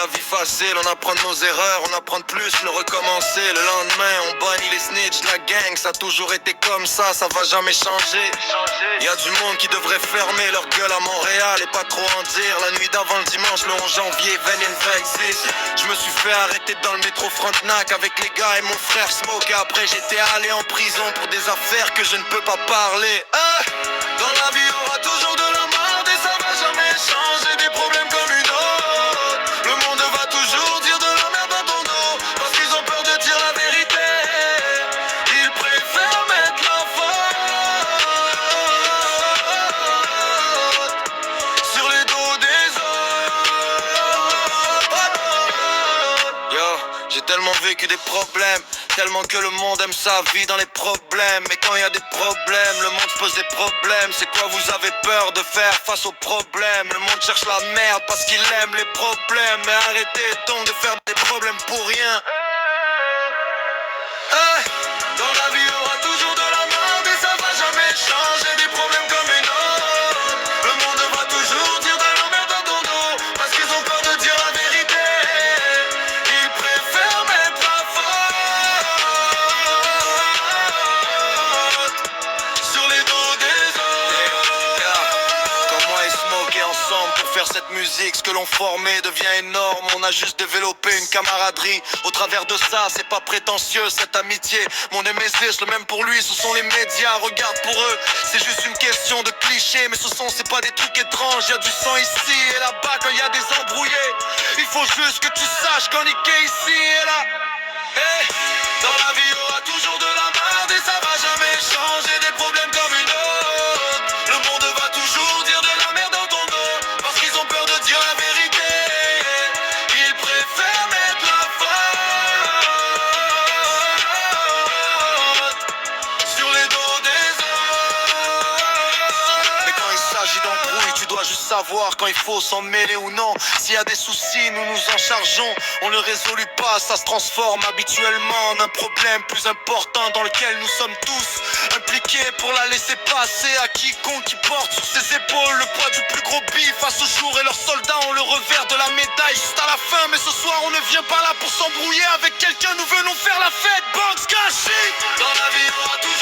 la vie facile, on apprend de nos erreurs, on apprend de plus, le recommencer. Le lendemain, on bannit les snitch, la gang, ça a toujours été comme ça va jamais changer. Y'a du monde qui devrait fermer leur gueule à Montréal et pas trop en dire. La nuit d'avant le dimanche, le 11 janvier 2026, je me suis fait arrêter dans le métro Frontenac avec les gars et mon frère Smoke. Et après j'étais allé en prison pour des affaires que je ne peux pas parler. Dans la vie, il y aura toujours de la merde et ça va jamais changer. Des problèmes comme une autre. Le monde va toujours dire de la merde dans ton dos parce qu'ils ont peur de dire la vérité. Ils préfèrent mettre la faute sur les dos des autres. Yo, j'ai tellement vécu des problèmes, tellement que le monde aime sa vie dans les problèmes. Mais quand il y a des problèmes, le monde se pose des problèmes. C'est quoi vous avez peur de faire face aux problèmes? Le monde cherche la merde parce qu'il aime les problèmes. Mais arrêtez donc de faire des problèmes pour rien. Dans la vie, il y aura toujours de la merde et ça va jamais changer. Des problèmes comme une autre. Le monde va toujours dire de la merde dans ton dos parce qu'ils ont peur de dire la vérité. Ils préfèrent mettre la faute sur les dos des autres. Comme moi et Smoke et ensemble pour faire cette musique, ce que l'on formait devient énorme. On a juste développé une camaraderie. Au travers de ça, c'est pas prétentieux cette amitié. Mon Némésis, le même pour lui, ce sont les médias. Regarde, pour eux, c'est juste une question de cliché. Mais ce sont, c'est pas des trucs étranges. Y'a du sang ici et là-bas quand y a des embrouillés. Il faut juste que tu saches qu'on niquait ici et là. Dans la vie, il y aura toujours de la merde et ça va jamais changer. Des problèmes comme une autre. Le monde va toujours dire de la merde dans ton dos parce qu'ils ont peur de dire la vérité. Ils préfèrent mettre la faute sur les dos des autres. Mais quand il s'agit d'embrouille, tu dois juste savoir quand il faut s'en mêler ou non. S'il y a des soucis, nous nous en chargeons. On ne résolut pas, ça se transforme habituellement en un problème plus important dans lequel nous sommes tous impliqués pour la laisser passer à quiconque qui porte sur ses épaules le poids du plus gros bif. À ce jour et leurs soldats ont le revers de la médaille juste à la fin. Mais ce soir on ne vient pas là pour s'embrouiller avec quelqu'un, nous venons faire la fête. Banks Kashi. Dans la vie on aura tout